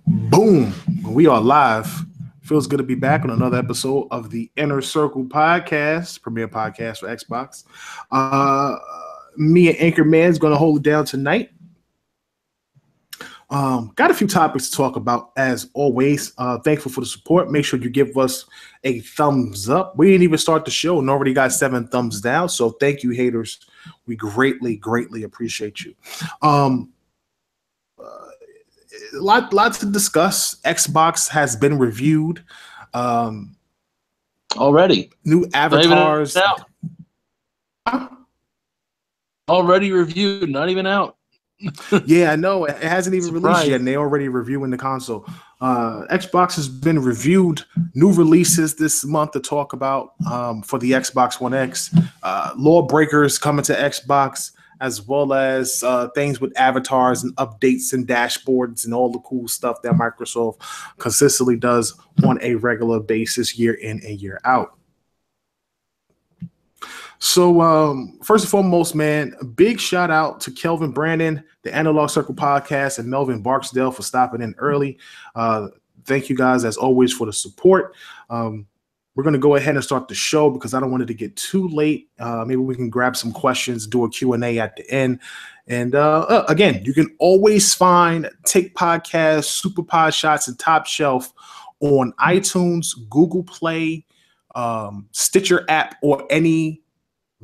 Boom. We are live. Feels good to be back on another episode of the Inner Circle Podcast, premier podcast for Xbox. Me and Anchorman is going to hold it down tonight. Got a few topics to talk about as always. Thankful for the support. Make sure you give us a thumbs up. We didn't even start the show and already got 7 thumbs down. So thank you, haters. We greatly appreciate you. Lots to discuss. Xbox has been reviewed. Already. New avatars. Already reviewed, not even out. Yeah, I know. It hasn't even released yet, and they're already reviewing the console. Xbox has been reviewed. New releases this month to talk about for the Xbox One X. Lawbreakers coming to Xbox, as well as things with avatars and updates and dashboards and all the cool stuff that Microsoft consistently does on a regular basis, year in and year out. So first and foremost, man, a big shout out to Kelvin Brandon, the Analog Circle Podcast, and Melvin Barksdale for stopping in early. Thank you guys, as always, for the support. We're going to go ahead and start the show because I don't want it to get too late. Maybe we can grab some questions, do a Q&A at the end. And again, you can always find Take Podcasts, Super Pod Shots, and Top Shelf on iTunes, Google Play, Stitcher app, or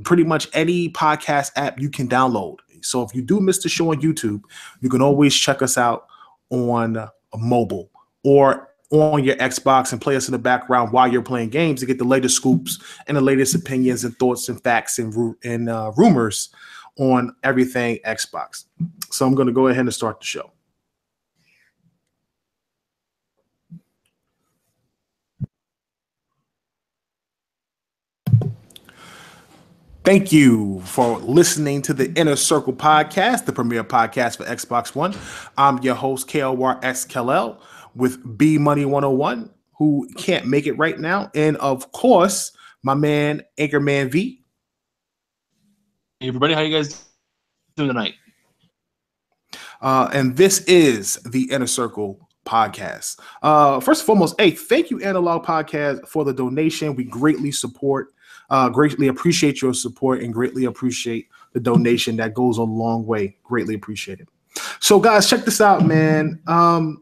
pretty much any podcast app you can download. So if you do miss the show on YouTube, you can always check us out on mobile or on your Xbox and play us in the background while you're playing games to get the latest scoops and the latest opinions and thoughts and facts and rumors on everything Xbox. So I'm going to go ahead and start the show. Thank you for listening to the Inner Circle Podcast, the premier podcast for Xbox One. I'm your host, KLRXKLL, with B Money 101, who can't make it right now. And of course, my man, Anchorman V. Hey, everybody. How you guys doing tonight? And this is the Inner Circle Podcast. First and foremost, hey, thank you, Analog Podcast, for the donation. We greatly appreciate your support and greatly appreciate the donation. That goes a long way. Greatly appreciate it. So, guys, check this out, man. The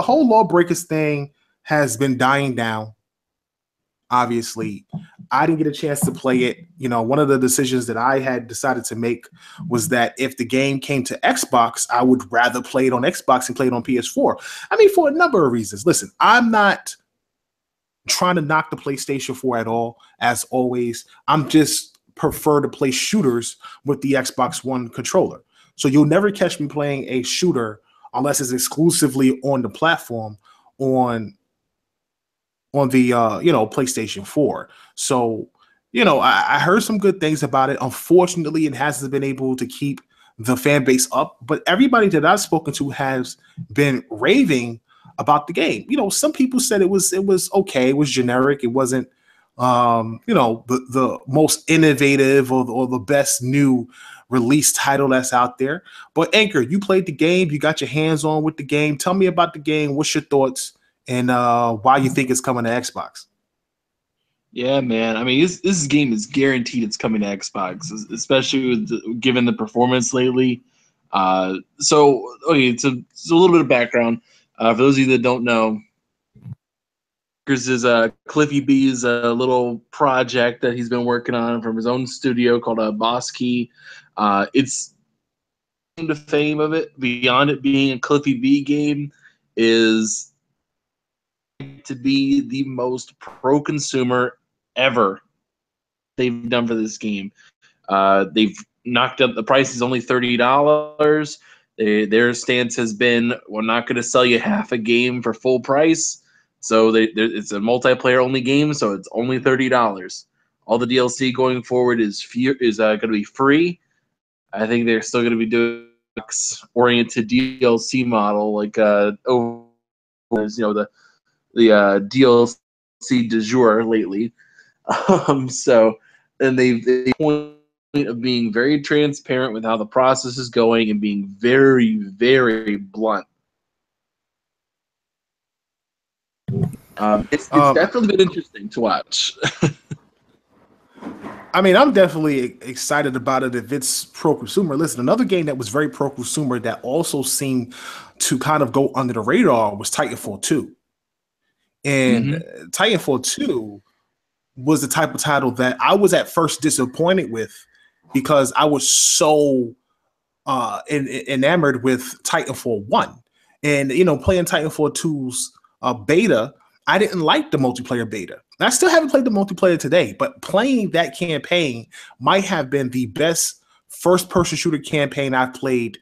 whole Lawbreakers thing has been dying down. Obviously, I didn't get a chance to play it. One of the decisions that I had decided to make was that if the game came to Xbox, I would rather play it on Xbox and play it on PS4. I mean, for a number of reasons. Listen, I'm not trying to knock the PlayStation 4 at all. As always, I'm just prefer to play shooters with the Xbox One controller. So you'll never catch me playing a shooter unless it's exclusively on the platform on the PlayStation 4. So I heard some good things about it. Unfortunately, it hasn't been able to keep the fan base up, but everybody that I've spoken to has been raving about the game. Some people said it was okay, it was generic, it wasn't the most innovative or the best new release title that's out there. But Anchor, you played the game, you got your hands on with the game. Tell me about the game. What's your thoughts and why you think it's coming to Xbox? Yeah, man. I mean, this game is guaranteed it's coming to Xbox, especially given the performance lately. So a little bit of background. For those of you that don't know, this is Cliffy B's little project that he's been working on from his own studio called Boss Key. It's the fame of it, beyond it being a Cliffy B game, is to be the most pro-consumer ever they've done for this game. They've knocked up the price is only $30. Their stance has been, we're not going to sell you half a game for full price. So it's a multiplayer only game, so it's only $30. All the DLC going forward is going to be free. I think they're still going to be doing oriented DLC model, like the DLC du jour lately. So and they point of being very transparent with how the process is going and being very, very blunt. It's definitely been interesting to watch. I mean, I'm definitely excited about it if it's pro-consumer. Listen, another game that was very pro-consumer that also seemed to kind of go under the radar was Titanfall 2. And Titanfall 2 was the type of title that I was at first disappointed with because I was so enamored with Titanfall 1. And, playing Titanfall 2's beta, I didn't like the multiplayer beta. I still haven't played the multiplayer today, but playing that campaign might have been the best first-person shooter campaign I've played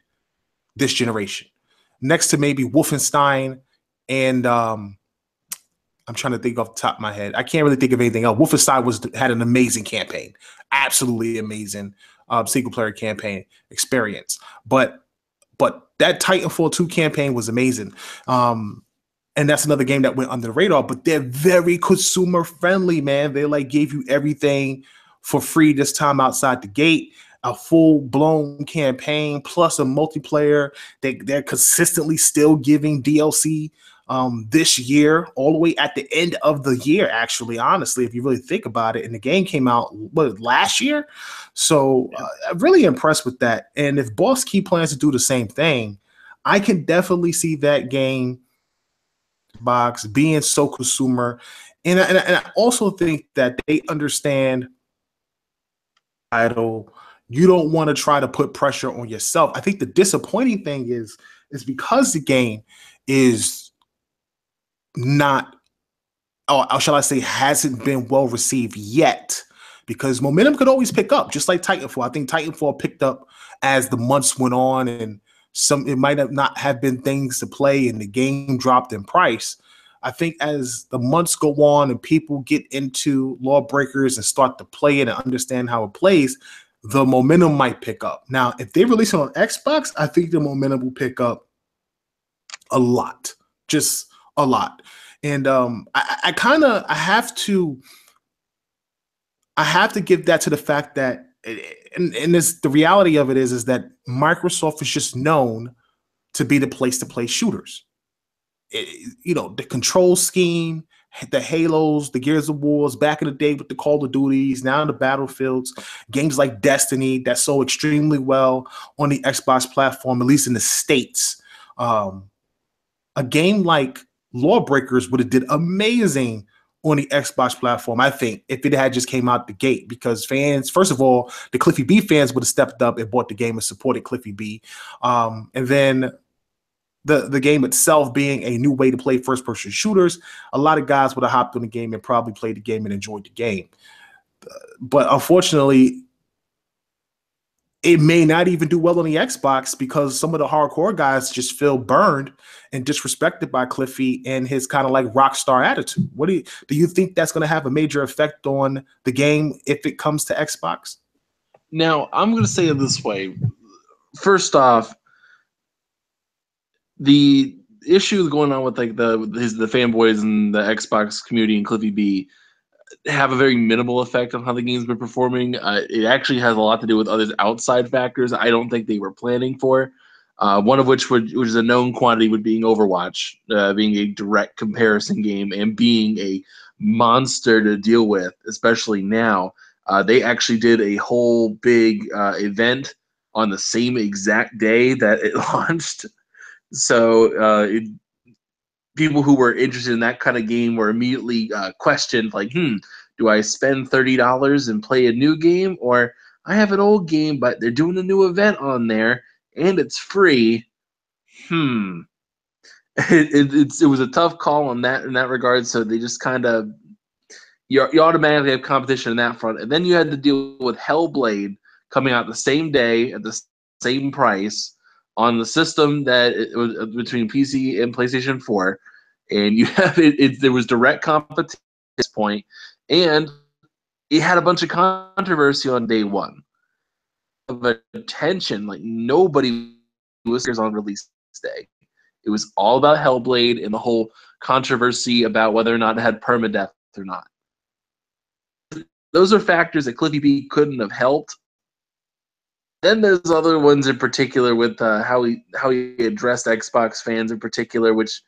this generation. Next to maybe Wolfenstein and I'm trying to think off the top of my head. I can't really think of anything else. Wolfenstein had an amazing campaign, absolutely amazing single-player campaign experience. But that Titanfall 2 campaign was amazing. And that's another game that went under the radar, but they're very consumer friendly, man. They gave you everything for free this time outside the gate, a full blown campaign plus a multiplayer. They're consistently still giving DLC this year, all the way at the end of the year, actually, honestly, if you really think about it. And the game came out last year. So I'm really impressed with that. And if Boss Key plans to do the same thing, I can definitely see that game box being so consumer, and I also think that they understand title. You don't want to try to put pressure on yourself. I think the disappointing thing is because the game is not, or shall I say, hasn't been well received yet. Because momentum could always pick up, just like Titanfall. I think Titanfall picked up as the months went on, and it might have not have been things to play, and the game dropped in price. I think as the months go on and people get into Lawbreakers and start to play it and understand how it plays, the momentum might pick up. Now, if they release it on Xbox, I think the momentum will pick up a lot, just a lot. And I have to give that to the fact that, and this, the reality of it is that Microsoft is just known to be the place to play shooters. The control scheme, the Halos, the Gears of Wars, back in the day with the Call of Duties, now in the Battlefields, games like Destiny that sold extremely well on the Xbox platform, at least in the States. A game like Lawbreakers would have did amazing on the Xbox platform, I think, if it had just came out the gate, because fans, first of all, the Cliffy B fans would have stepped up and bought the game and supported Cliffy B. And then the game itself being a new way to play first-person shooters, a lot of guys would have hopped on the game and probably played the game and enjoyed the game. But unfortunately, it may not even do well on the Xbox because some of the hardcore guys just feel burned and disrespected by Cliffy and his kind of like rock star attitude. What do you think that's going to have a major effect on the game if it comes to Xbox? Now, I'm going to say it this way. First off, the issue going on with the fanboys and the Xbox community and Cliffy B have a very minimal effect on how the game's been performing. It actually has a lot to do with other outside factors I don't think they were planning for. One of which is a known quantity, would being Overwatch, being a direct comparison game and being a monster to deal with, especially now. They actually did a whole big event on the same exact day that it launched. So people who were interested in that kind of game were immediately questioned, like, do I spend $30 and play a new game, or I have an old game, but they're doing a new event on there and it's free? It was a tough call in that regard. So they just kind of, you automatically have competition in that front, and then you had to deal with Hellblade coming out the same day at the same price on the system that it was between PC and PlayStation 4, and you have there was direct competition at this point, and it had a bunch of controversy on day one of attention. Like, nobody was on release day. It was all about Hellblade and the whole controversy about whether or not it had permadeath or not. Those are factors that Cliffy B couldn't have helped, Then there's other ones in particular with how he addressed Xbox fans in particular, which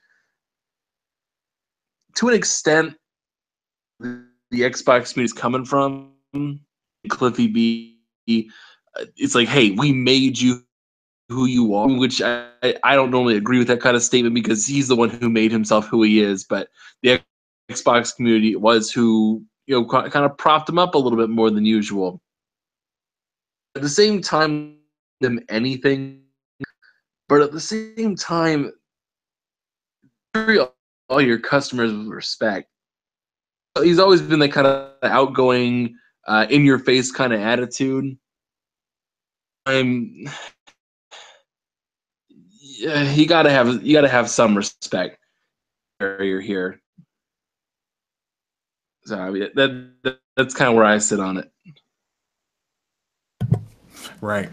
to an extent the Xbox community is coming from. Cliffy B, it's like, hey, we made you who you are, which I don't normally agree with that kind of statement because he's the one who made himself who he is. But the Xbox community was who, kind of propped him up a little bit more than usual. At the same time, them anything, but at the same time, treat all your customers with respect. He's always been that kind of outgoing, in your face kind of attitude. You gotta have some respect barrier here. So I mean, that's kind of where I sit on it. Right.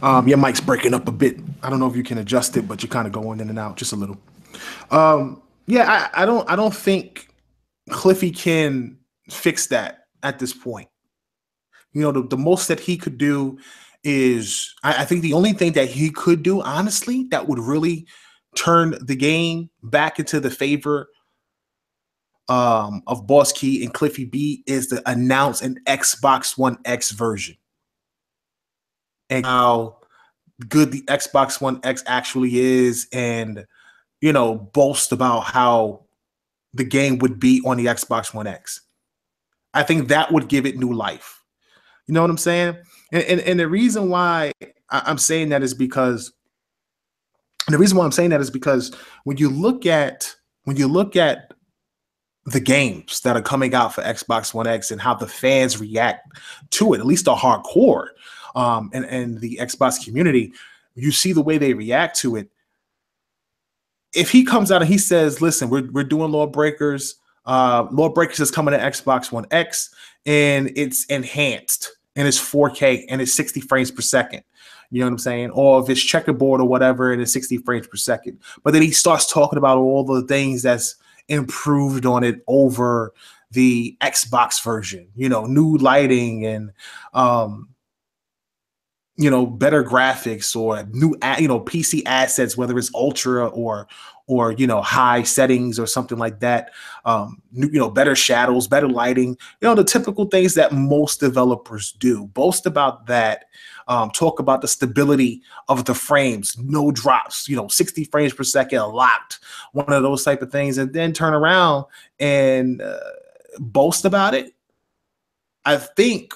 Your mic's breaking up a bit. I don't know if you can adjust it, but you're kind of going in and out just a little. Yeah, I don't think Cliffy can fix that at this point. The most that he could do is, I think the only thing that he could do, honestly, that would really turn the game back into the favor of Boss Key and Cliffy B is to announce an Xbox One X version. And how good the Xbox One X actually is, and boast about how the game would be on the Xbox One X. I think that would give it new life. You know what I'm saying? And the reason why I'm saying that is because when you look at the games that are coming out for Xbox One X and how the fans react to it, at least the hardcore, and the Xbox community, you see the way they react to it. If he comes out and he says, listen, we're doing Lawbreakers. Lawbreakers is coming to Xbox One X, and it's enhanced, and it's 4K, and it's 60 frames per second. You know what I'm saying? Or if it's checkerboard or whatever, and it's 60 frames per second. But then he starts talking about all the things that's improved on it over the Xbox version. New lighting and better graphics or new, PC assets, whether it's ultra or high settings or something like that. Better shadows, better lighting, the typical things that most developers do. Boast about that. Talk about the stability of the frames, no drops, 60 frames per second locked, one of those type of things, and then turn around and boast about it. I think,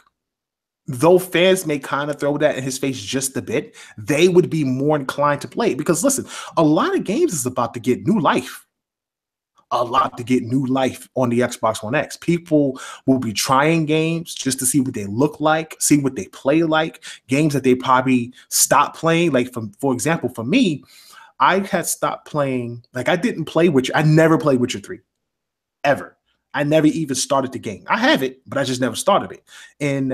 though fans may kind of throw that in his face just a bit, they would be more inclined to play it. Because listen, a lot of games is about to get new life. On the Xbox One X. People will be trying games just to see what they look like, see what they play like, games that they probably stopped playing. Like, for example, for me, I had stopped playing, like I never played Witcher 3, ever. I never even started the game. I have it, but I just never started it. And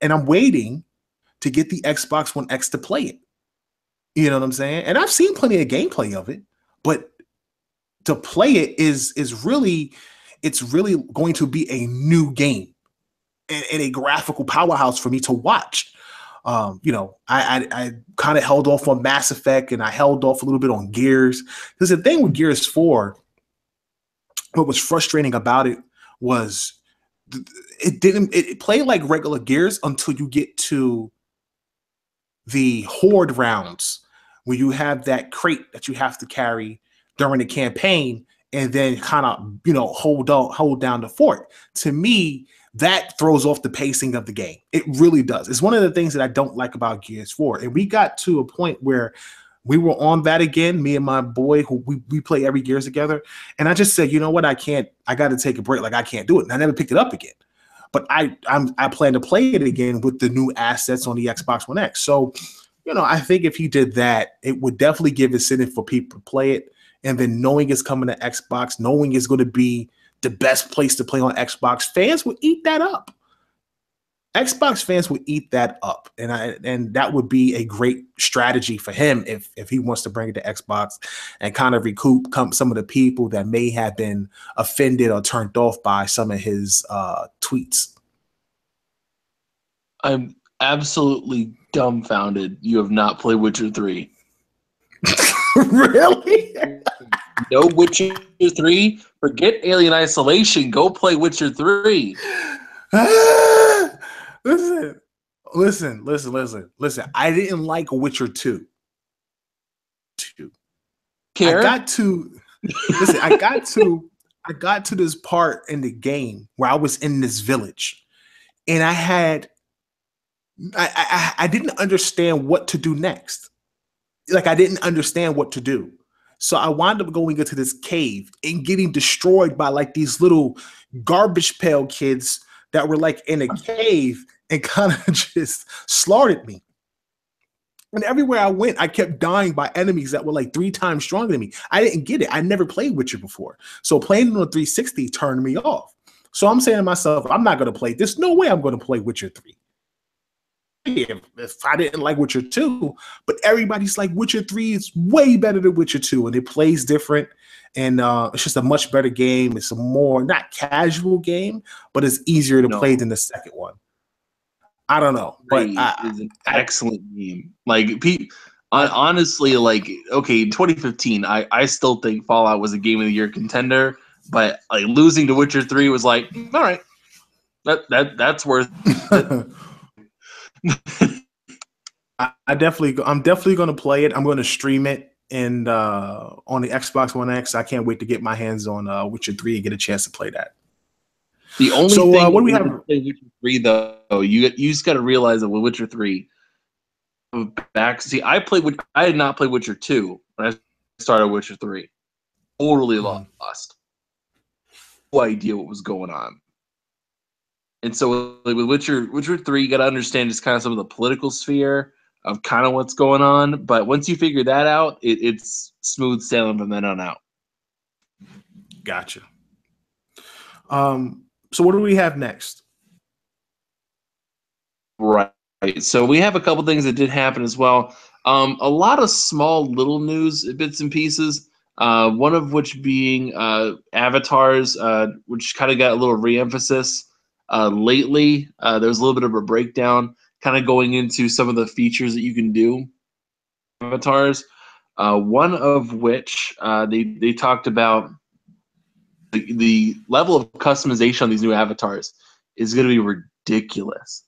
I'm waiting to get the Xbox One X to play it. You know what I'm saying? And I've seen plenty of gameplay of it, but to play it is really going to be a new game and a graphical powerhouse for me to watch. I kind of held off on Mass Effect, and I held off a little bit on Gears, because the thing with Gears 4, what was frustrating about it was it played like regular Gears until you get to the Horde rounds, where you have that crate that you have to carry during the campaign, and then kind of hold down the fort. To me, that throws off the pacing of the game. It really does. It's one of the things that I don't like about Gears 4. And we got to a point where we were on that again, me and my boy, who we play every Gears together. And I just said, you know what, I got to take a break. Like, I can't do it. And I never picked it up again. But I plan to play it again with the new assets on the Xbox One X. So, I think if he did that, it would definitely give incentive for people to play it. And then knowing it's coming to Xbox, knowing it's going to be the best place to play on Xbox, fans would eat that up. Xbox fans would eat that up. And that would be a great strategy for him if he wants to bring it to Xbox and kind of recoup some of the people that may have been offended or turned off by some of his tweets. I'm absolutely dumbfounded you have not played Witcher 3. Really? No Witcher 3? Forget Alien Isolation. Go play Witcher 3. Listen. I didn't like Witcher 2. Care? I got to listen. I got to this part in the game where I was in this village, and I didn't understand what to do next. Like, I didn't understand what to do. So I wound up going into this cave and getting destroyed by like these little garbage pail kids that were like in a cave and kind of just slaughtered me. And everywhere I went, I kept dying by enemies that were like 3 times stronger than me. I didn't get it. I never played Witcher before. So playing it on 360 turned me off. So I'm saying to myself, I'm not going to play. There's no way I'm going to play Witcher 3. If I didn't like Witcher 2, but everybody's like Witcher 3 is way better than Witcher 2, and it plays different, and it's just a much better game. It's a more not casual game, but it's easier to play than the second one. I don't know, but it's an excellent game. Like, honestly, like, okay, 2015, I still think Fallout was a Game of the Year contender, but like losing to Witcher 3 was like, all right, that's worth it. I'm definitely going to play it. I'm going to stream it and on the Xbox One X. I can't wait to get my hands on Witcher 3 and get a chance to play that. The only thing what do we have to play Witcher 3 though, you just got to realize that with Witcher 3 I had not played Witcher 2 when I started Witcher 3. Totally lost. No idea what was going on. And so like, with Witcher 3, you got to understand just kind of some of the political sphere of kind of what's going on. But once you figure that out, it's smooth sailing from then on out. Gotcha. So what do we have next? Right. So we have a couple things that did happen as well. A lot of small little news bits and pieces. One of which being avatars, which kind of got a little re-emphasis. Lately, there was a little bit of a breakdown kind of going into some of the features that you can do avatars, one of which they talked about the level of customization on these new avatars is going to be ridiculous.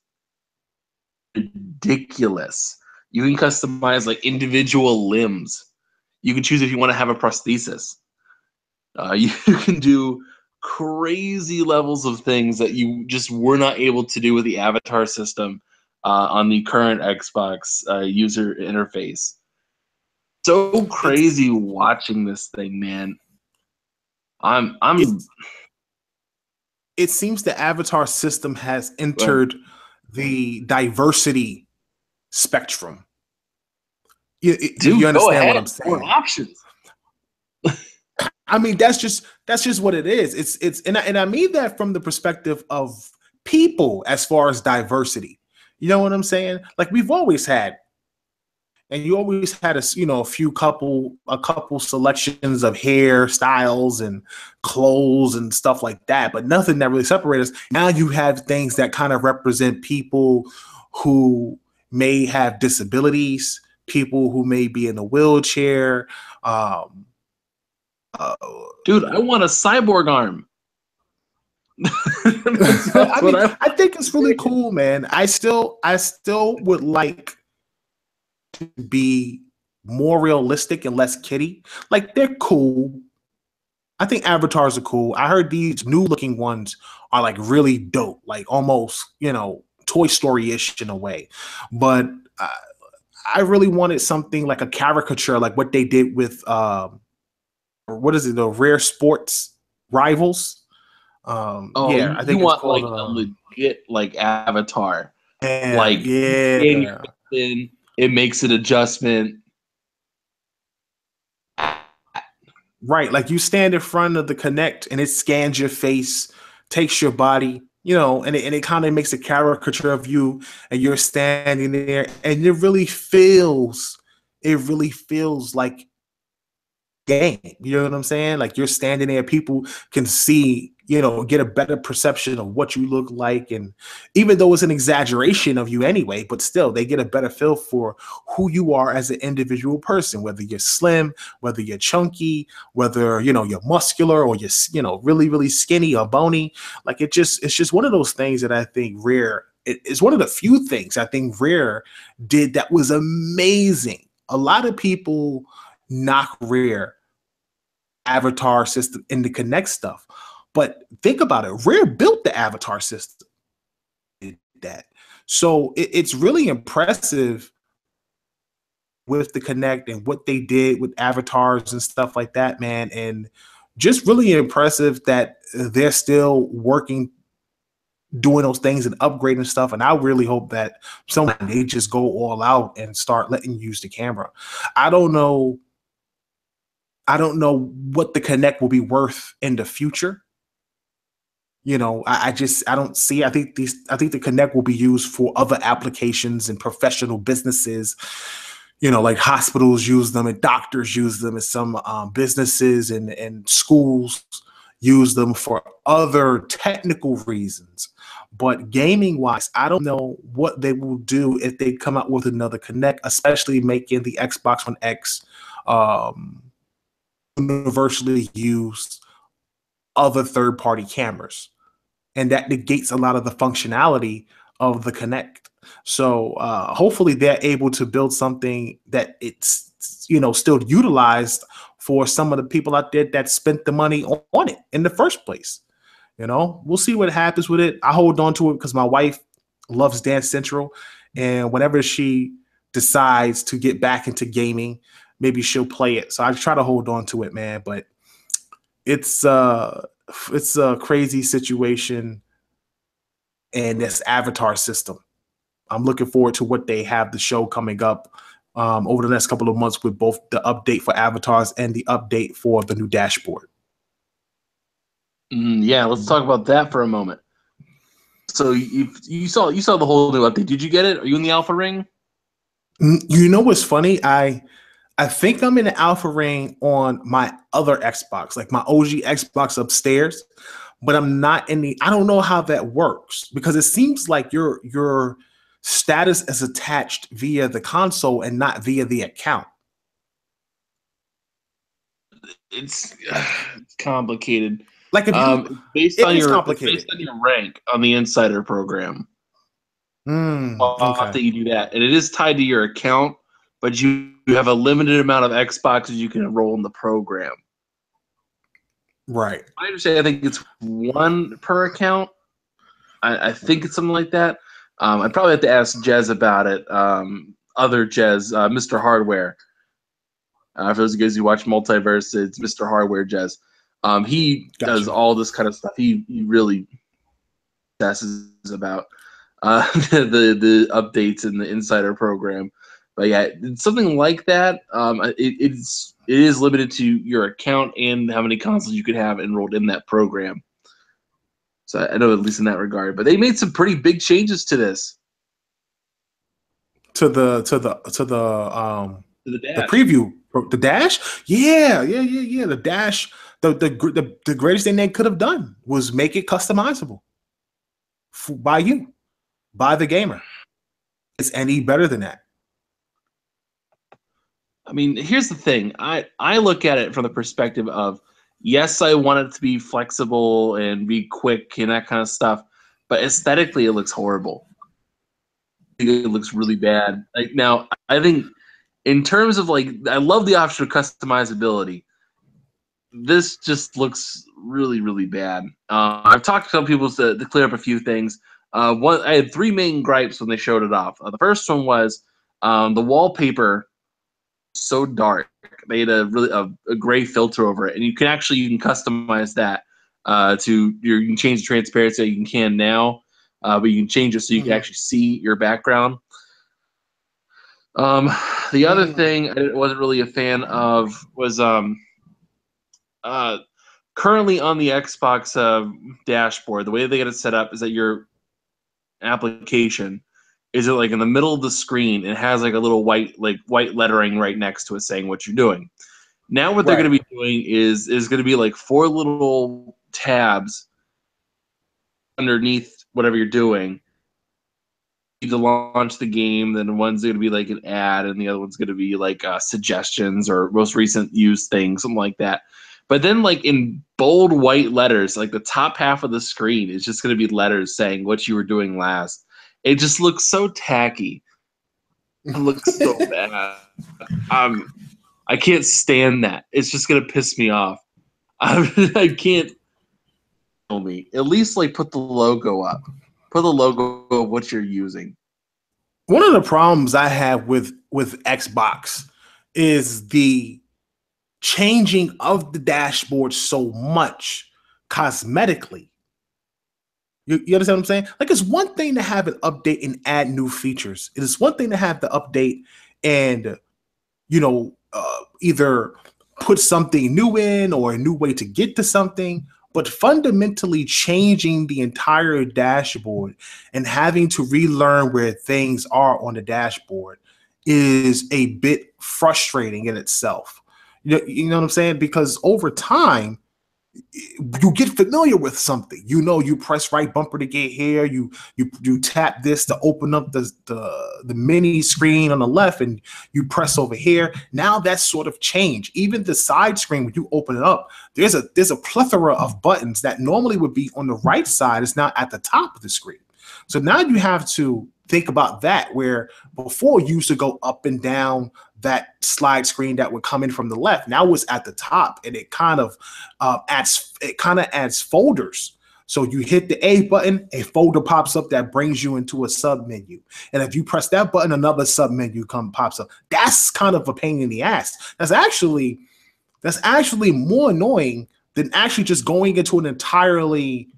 You can customize like individual limbs. You can choose if you want to have a prosthesis. You can do crazy levels of things that you just were not able to do with the avatar system on the current Xbox user interface. So crazy watching this thing, man. It seems the avatar system has entered the diversity spectrum. You understand what I'm saying? More options. I mean, that's just what it is. It's and I mean that from the perspective of people as far as diversity. You know what I'm saying? Like we've always had, and you always had a couple selections of hairstyles and clothes and stuff like that, but nothing that really separates us. Now you have things that kind of represent people who may have disabilities, people who may be in a wheelchair. Dude, I want a cyborg arm. I think it's really cool, man. I still would like to be more realistic and less kiddie. Like they're cool. I think avatars are cool. I heard these new looking ones are like really dope, like almost, Toy Story-ish in a way. But I really wanted something like a caricature, like what they did with what is it, the Rare Sports Rivals? I think you want called, like a legit like avatar. It makes an adjustment. Right, like you stand in front of the Kinect and it scans your face, takes your body, and it kind of makes a caricature of you, and you're standing there, and it really feels like game. You know what I'm saying? Like you're standing there, people can see, get a better perception of what you look like. And even though it's an exaggeration of you anyway, but still they get a better feel for who you are as an individual person, whether you're slim, whether you're chunky, whether, you're muscular or you're, really, really skinny or bony. Like it's just one of those things that I think Rare, it's one of the few things I think Rare did that was amazing. A lot of people knock Rare avatar system in the Connect stuff, but think about it. Rare built the avatar system. That so it's really impressive with the Connect and what they did with avatars and stuff like that, man. And just really impressive that they're still working, doing those things and upgrading stuff. And I really hope that someone they just go all out and start letting you use the camera. I don't know what the Connect will be worth in the future. I don't see. I think the Connect will be used for other applications and professional businesses. Like hospitals use them and doctors use them, and some businesses and schools use them for other technical reasons. But gaming wise, I don't know what they will do if they come out with another Connect, especially making the Xbox One X universally used other third-party cameras, and that negates a lot of the functionality of the Connect. So hopefully they're able to build something that it's still utilized for some of the people out there that spent the money on it in the first place. We'll see what happens with it. I hold on to it because my wife loves Dance Central, and whenever she decides to get back into gaming, maybe she'll play it. So I try to hold on to it, man. But it's a crazy situation, and this avatar system. I'm looking forward to what they have the show coming up over the next couple of months with both the update for avatars and the update for the new dashboard. Yeah, let's talk about that for a moment. So you saw the whole new update. Did you get it? Are you in the alpha ring? You know what's funny? I think I'm in the alpha ring on my other Xbox, like my OG Xbox upstairs, but I'm not in the. I don't know how that works because it seems like your status is attached via the console and not via the account. It's complicated. Like if you, based on your rank on the Insider program. Okay. That you do that, and it is tied to your account, but you have a limited amount of Xboxes you can enroll in the program. Right. I understand. I think it's one per account. I think it's something like that. I'd probably have to ask Jez about it. Other Jez, Mr. Hardware. For those of you guys who watch Multiverse, it's Mr. Hardware Jez. He does all this kind of stuff. He really passes about the updates in the Insider program. But yeah, something like that. It is limited to your account and how many consoles you could have enrolled in that program. So I know at least in that regard. But they made some pretty big changes to this. To the preview, the dash. Yeah. The dash. The greatest thing they could have done was make it customizable by you, by the gamer. It's any better than that. I mean, here's the thing. I look at it from the perspective of, yes, I want it to be flexible and be quick and that kind of stuff, but aesthetically it looks horrible. It looks really bad. Like now, I think in terms of I love the option of customizability. This just looks really, really bad. I've talked to some people to clear up a few things. I had three main gripes when they showed it off. The first one was the wallpaper so dark. They had a gray filter over it, and you can customize that you can change the transparency you can now, but you can change it so you can actually see your background. The other thing I wasn't really a fan of was currently on the Xbox dashboard, the way they get it set up is that your application is it in the middle of the screen and has a little white lettering right next to it saying what you're doing. Now what they're going to be doing is going to be like 4 little tabs underneath whatever you're doing. To launch the game, then one's going to be like an ad, and the other one's going to be like suggestions or most recent used things, something like that. But then, like in bold white letters, like the top half of the screen is just going to be letters saying what you were doing last. It just looks so tacky. It looks so bad. I can't stand that. It's just going to piss me off. I can't. Tell me. At least like put the logo up. Put the logo of what you're using. One of the problems I have with Xbox is the changing of the dashboard so much cosmetically. You understand what I'm saying? Like, it's one thing to have an update and add new features. It is one thing to have the update and, either put something new in or a new way to get to something. But fundamentally changing the entire dashboard and having to relearn where things are on the dashboard is a bit frustrating in itself. You know what I'm saying? Because over time, you get familiar with something. You press right bumper to get here. You tap this to open up the mini screen on the left, and you press over here. Now that's sort of changed. Even the side screen, when you open it up, there's a plethora of buttons that normally would be on the right side is now at the top of the screen. So now you have to think about that, where before you used to go up and down that slide screen that would come in from the left. Now it's at the top, and it kind of adds folders. So you hit the A button, a folder pops up that brings you into a sub menu. And if you press that button, another sub menu pops up. That's kind of a pain in the ass. That's actually more annoying than actually just going into an entirely.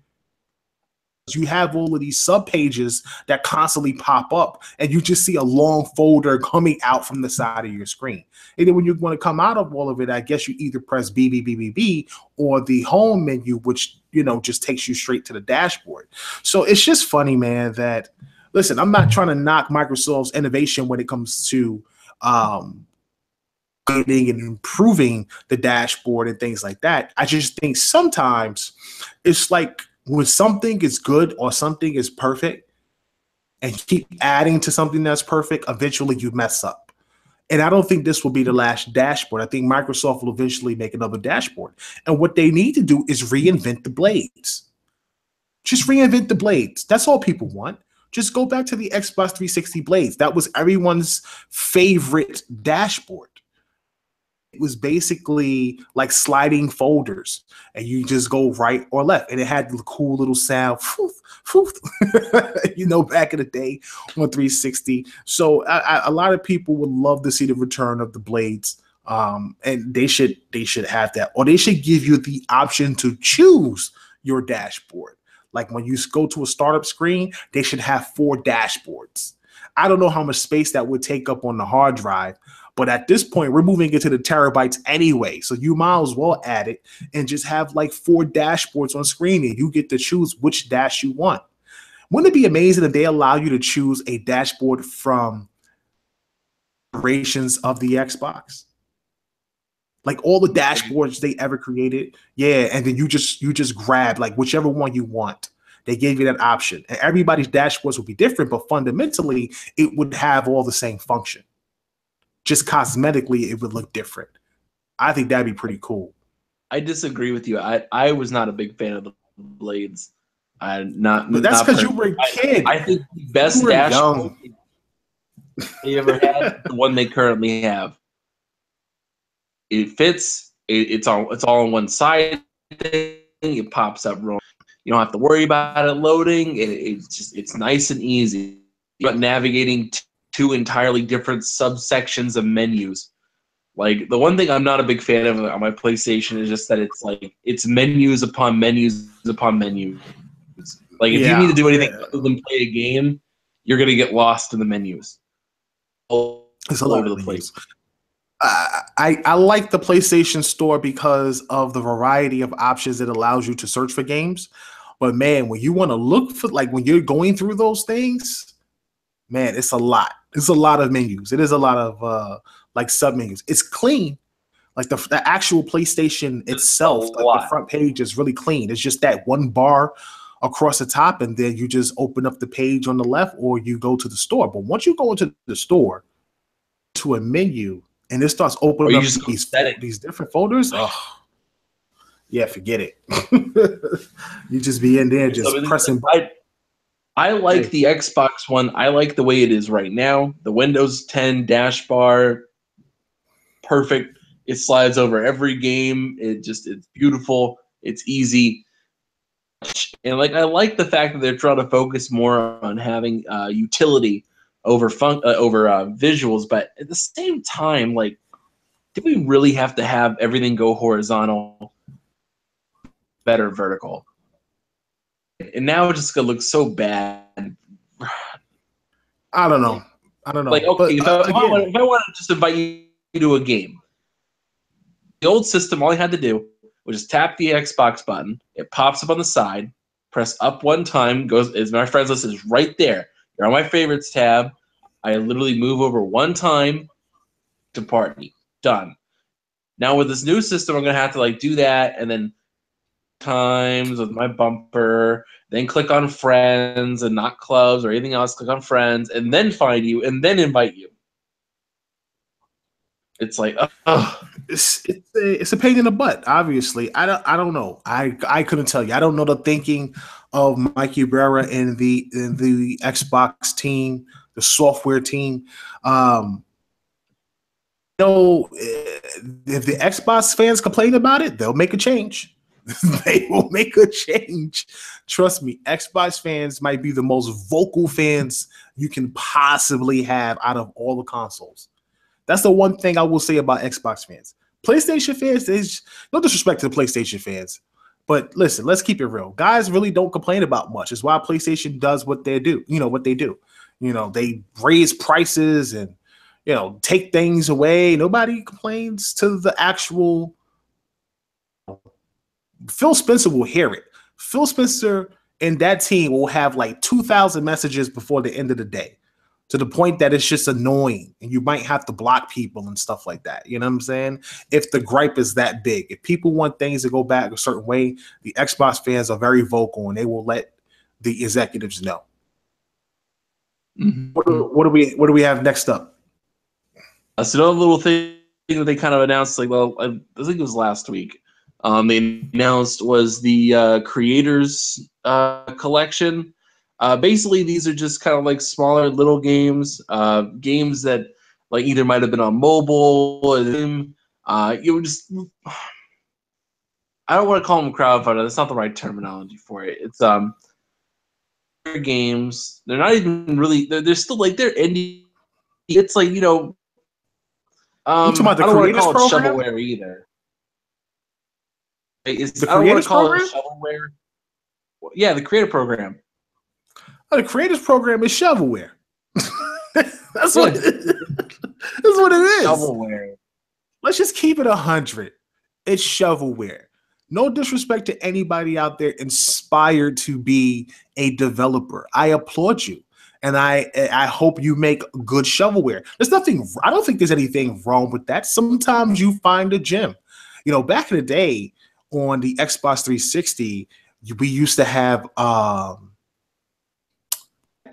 You have all of these sub pages that constantly pop up, and you just see a long folder coming out from the side of your screen. And then when you want to come out of all of it, I guess you either press B or the home menu, which just takes you straight to the dashboard. So it's just funny, man, that listen, I'm not trying to knock Microsoft's innovation when it comes to and improving the dashboard and things like that. I just think sometimes it's like, when something is good or something is perfect and keep adding to something that's perfect, eventually you mess up. And I don't think this will be the last dashboard. I think Microsoft will eventually make another dashboard. And what they need to do is reinvent the blades. Just reinvent the blades. That's all people want. Just go back to the Xbox 360 blades. That was everyone's favorite dashboard. It was basically like sliding folders, and you just go right or left, and it had the cool little sound, back in the day on 360. So a lot of people would love to see the return of the blades, and they should have that, or they should give you the option to choose your dashboard. Like when you go to a startup screen, they should have 4 dashboards. I don't know how much space that would take up on the hard drive, but at this point, we're moving into the terabytes anyway. So you might as well add it and just have like 4 dashboards on screen, and you get to choose which dash you want. Wouldn't it be amazing if they allow you to choose a dashboard from iterations of the Xbox? Like all the dashboards they ever created. Yeah, and then you just grab like whichever one you want. They gave you that option. And everybody's dashboards would be different, but fundamentally, it would have all the same function. Just cosmetically, it would look different. I think that'd be pretty cool. I disagree with you. I was not a big fan of the blades. But that's because you were a kid. I think the best dashboard they ever had, the one they currently have. It fits. It's all on one side. It pops up wrong. You don't have to worry about it loading. It's nice and easy. But navigating 2 entirely different subsections of menus. Like the one thing I'm not a big fan of on my PlayStation is just that it's menus upon menus upon menus. Like if you need to do anything other than play a game, you're gonna get lost in the menus. It's all over the place. I like the PlayStation Store because of the variety of options it allows you to search for games. But man, when you want to look for, like when you're going through those things, man, it's a lot. It's a lot of menus. It is a lot of like sub menus. It's clean, Like the actual PlayStation itself, like the front page is really clean. It's just that one bar across the top, and then you just open up the page on the left, or you go to the store. But once you go into the store, to a menu, and it starts opening up these different folders. Oh, yeah, forget it. You just be in there just pressing. I like the Xbox One. I like the way it is right now. The Windows 10 dash bar, perfect. It slides over every game. It's beautiful. It's easy. And like I like the fact that they're trying to focus more on having utility over visuals, but at the same time, like, do we really have to have everything go horizontal, better vertical? And now it's just gonna look so bad. I don't know. Like, okay, but, if I wanted to just invite you to a game, the old system, all I had to do was just tap the Xbox button. It pops up on the side. Press up one time. My friends list is right there. You're on my favorites tab. I literally move over one time to party. Done. Now with this new system, I'm gonna have to like do that, and then times with my bumper, then click on friends and not clubs or anything else. Click on friends, and then find you, and then invite you. It's like, it's a pain in the butt. Obviously, I don't know. I couldn't tell you. I don't know the thinking of Mikey Barra and the Xbox team, the software team. If the Xbox fans complain about it, they'll make a change. They will make a change. Trust me, Xbox fans might be the most vocal fans you can possibly have out of all the consoles. That's the one thing I will say about Xbox fans. PlayStation fans, there's no disrespect to the PlayStation fans, but listen, let's keep it real. Guys really don't complain about much. It's why PlayStation does what they do. They raise prices and take things away. Nobody complains to the actual. Phil Spencer will hear it. Phil Spencer and that team will have like 2,000 messages before the end of the day, to the point that it's just annoying and you might have to block people and stuff like that. You know what I'm saying? If the gripe is that big, if people want things to go back a certain way, the Xbox fans are very vocal and they will let the executives know. Mm-hmm. What do we have next up? So another little thing that they kind of announced, like, well, I think it was last week. They announced was the Creators Collection. Basically, these are just kind of like smaller little games, games that like either might have been on mobile. I don't want to call them crowdfunded. That's not the right terminology for it. It's games. They're not even really. They're still like they're indie. It's like I don't want to call it shovelware either. I don't want to call it shovelware. Yeah, the creator program. The creators program is shovelware. That's what it is. Shovelware. Let's just keep it 100. It's shovelware. No disrespect to anybody out there inspired to be a developer. I applaud you, and I hope you make good shovelware. There's nothing. I don't think there's anything wrong with that. Sometimes you find a gem. Back in the day on the Xbox 360, we used to have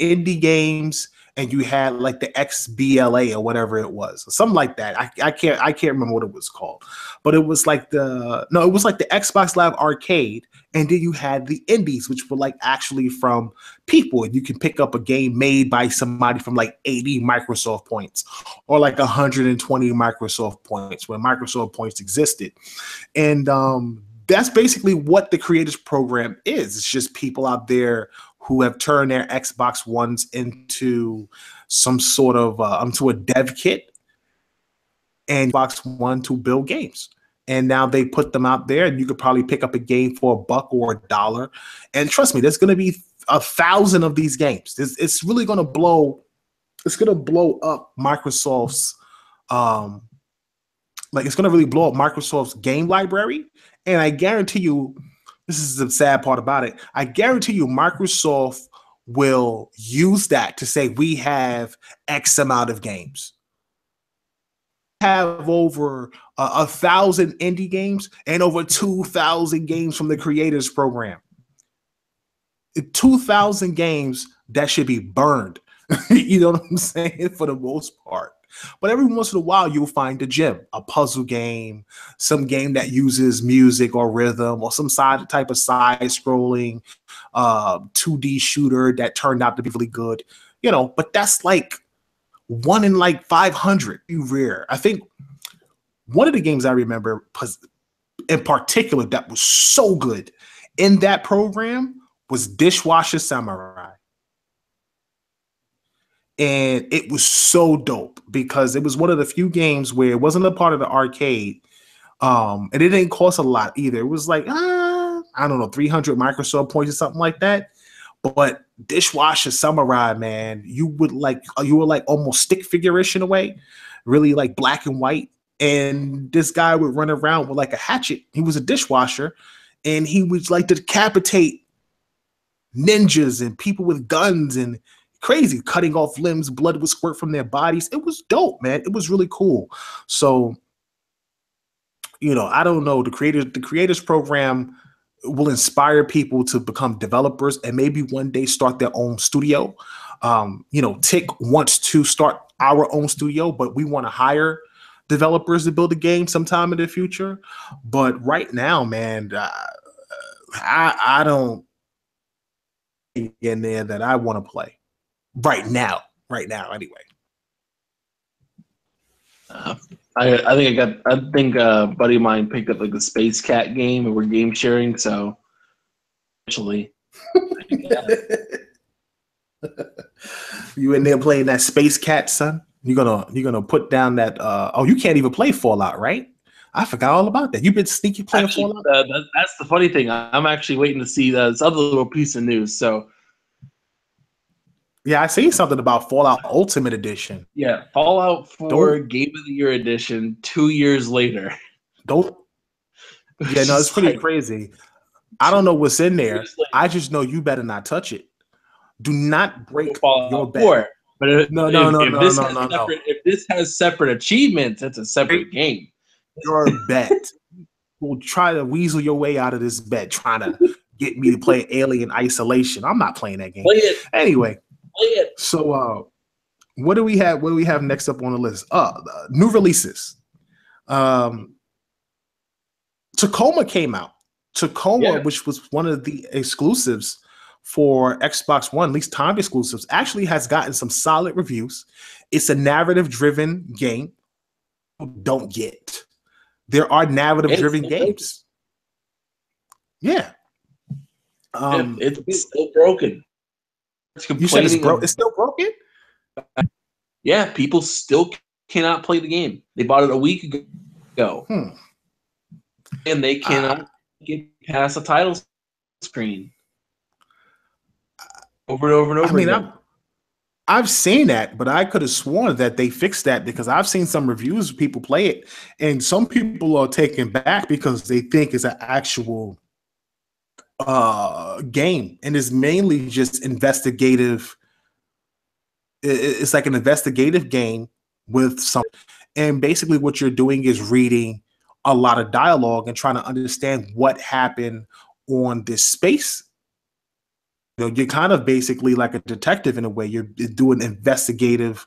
indie games, and you had like the XBLA or whatever it was, something like that. I can't remember what it was called, but it was like the Xbox Live Arcade, and then you had the indies, which were like actually from people, and you can pick up a game made by somebody from like 80 Microsoft points or like 120 Microsoft points when Microsoft points existed, and that's basically what the creators program is. It's just people out there who have turned their Xbox Ones into some sort of to a dev kit and Xbox One to build games. And now they put them out there, and you could probably pick up a game for $1 or $1. And trust me, there's going to be 1,000 of these games. It's really going to blow. It's going to blow up Microsoft's it's going to really blow up Microsoft's game library. And I guarantee you, this is the sad part about it, I guarantee you Microsoft will use that to say we have X amount of games. have over 1,000 indie games and over 2,000 games from the creators program. 2,000 games that should be burned. You know what I'm saying? For the most part. But every once in a while, you'll find a gem, a puzzle game, some game that uses music or rhythm, or some type of side-scrolling 2D shooter that turned out to be really good. You know, but that's like 1 in like 500. Rare. I think one of the games I remember in particular that was so good in that program was Dishwasher Samurai. And it was so dope because it was one of the few games where it wasn't a part of the arcade. And it didn't cost a lot either. It was like, I don't know, 300 Microsoft points or something like that. But Dishwasher Samurai, man, you were like almost stick figure-ish in a way, really like black and white. And this guy would run around with like a hatchet. He was a dishwasher, and he would like decapitate ninjas and people with guns and crazy, cutting off limbs, blood would squirt from their bodies. It was dope, man. It was really cool. So, you know, I don't know. The creators program will inspire people to become developers and maybe one day start their own studio. You know, Tick wants to start our own studio, but we want to hire developers to build a game sometime in the future. But right now, man, I don't in there that I want to play. Right now, anyway. I think a buddy of mine picked up like the Space Cat game, and we're game sharing. So, actually, you in there playing that Space Cat, son? You're gonna put down that. Oh, you can't even play Fallout, right? I forgot all about that. You've been sneaky playing Fallout. That's the funny thing. I'm actually waiting to see this other little piece of news. So. Yeah, I seen something about Fallout Ultimate Edition. Yeah, Fallout 4 Game of the Year Edition 2 years later. Yeah, no, it's pretty crazy. I don't know what's in there. I just know you better not touch it. Do not break your bet. But if this has separate achievements, it's a separate game. Your bet. Will try to weasel your way out of this bet, trying to get me to play Alien Isolation. I'm not playing that game. Play it. Anyway. So what do we have? What do we have next up on the list? New releases. Tacoma came out. Tacoma, which was one of the exclusives for Xbox One, at least time exclusives, actually has gotten some solid reviews. It's a narrative-driven game. Don't get. There are narrative-driven games. Yeah. It's still broken. You said it's still broken? Yeah, people still cannot play the game. They bought it a week ago. And they cannot get past the title screen. Over and over and over again. I've seen that, but I could have sworn that they fixed that because I've seen some reviews of people play it, and some people are taken back because they think it's an actual game, and it's mainly just investigative. It's like an investigative game with some, and basically what you're doing is reading a lot of dialogue and trying to understand what happened on this space. You know, you're kind of basically like a detective in a way. You're doing investigative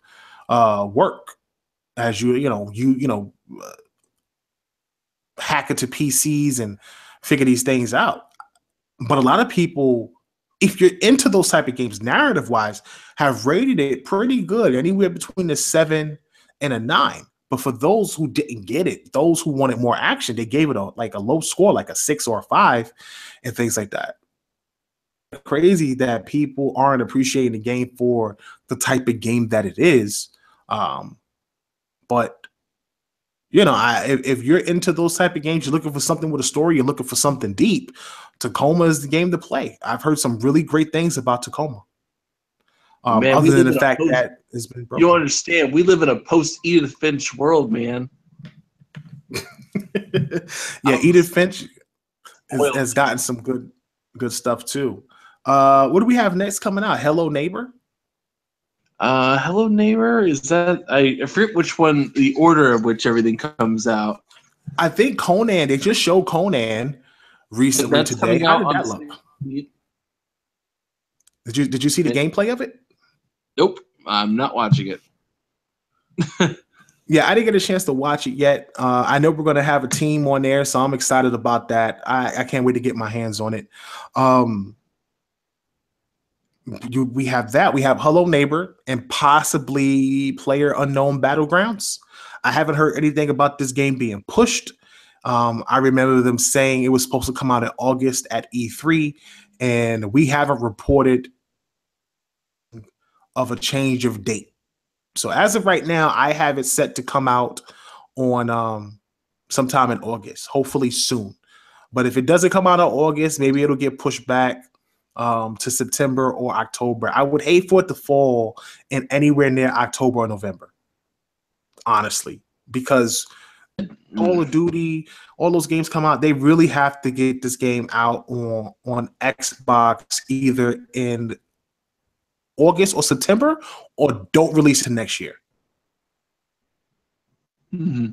work as you hack into PCs and figure these things out. But a lot of people, if you're into those type of games, narrative-wise, have rated it pretty good, anywhere between a 7 and a 9. But for those who didn't get it, those who wanted more action, they gave it a low score, like a 6 or a 5, and things like that. Crazy that people aren't appreciating the game for the type of game that it is. But if you're into those type of games, you're looking for something with a story, you're looking for something deep, Tacoma is the game to play. I've heard some really great things about Tacoma. Man, other than the fact that it's been broken. You don't understand. We live in a post-Edith Finch world, man. Yeah, Edith Finch has gotten some good stuff too. What do we have next coming out? Hello Neighbor? Hello Neighbor. Is that I forget which one, the order of which everything comes out. I think Conan. They just showed Conan recently That's today. coming How out did on that the look? Did you see the it, gameplay of it? Nope, I'm not watching it. Yeah, I didn't get a chance to watch it yet. I know we're going to have a team on there, so I'm excited about that. I can't wait to get my hands on it. We have that. We have Hello Neighbor and possibly Player Unknown Battlegrounds. I haven't heard anything about this game being pushed. I remember them saying it was supposed to come out in August at E3, and we haven't reported of a change of date. So as of right now, I have it set to come out on sometime in August, hopefully soon. But if it doesn't come out in August, maybe it'll get pushed back to September or October. I would hate for it to fall in anywhere near October or November, honestly, because Call of Duty, all those games come out. They really have to get this game out on Xbox either in August or September, or don't release it next year. Mm-hmm.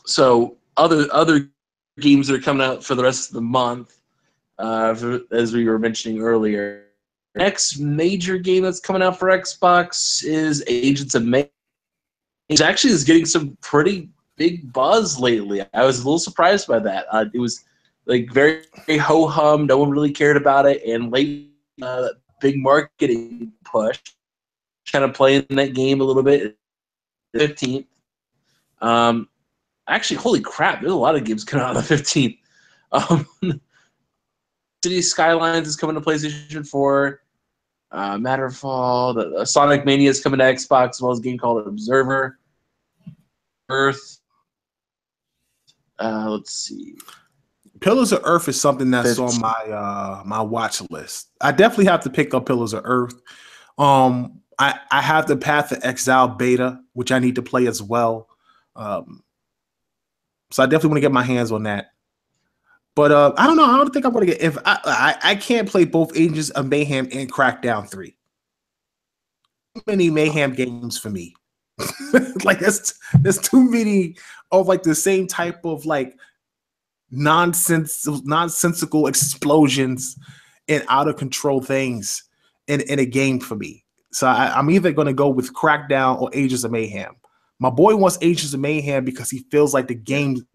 So other games that are coming out for the rest of the month, as we were mentioning earlier. Next major game that's coming out for Xbox is Agents of Mayhem. It actually is getting some pretty big buzz lately. I was a little surprised by that. It was like very, very ho-hum. No one really cared about it. And late, big marketing push, kind of playing that game a little bit. 15th. Actually, holy crap! There's a lot of games coming out on the 15th. City Skylines is coming to PlayStation 4. Matterfall, Sonic Mania is coming to Xbox, as well as a game called Observer. Earth. Let's see. Pillars of Earth is something that's on my my watch list. I definitely have to pick up Pillars of Earth. I have the Path of Exile beta, which I need to play as well. So I definitely want to get my hands on that. But I don't know. I don't think I'm going to get. If I can't play both Agents of Mayhem and Crackdown 3. Too many Mayhem games for me. Like there's too many of like the same type of like nonsensical explosions and out of control things in a game for me. So I'm either going to go with Crackdown or Agents of Mayhem. My boy wants Agents of Mayhem because he feels like the game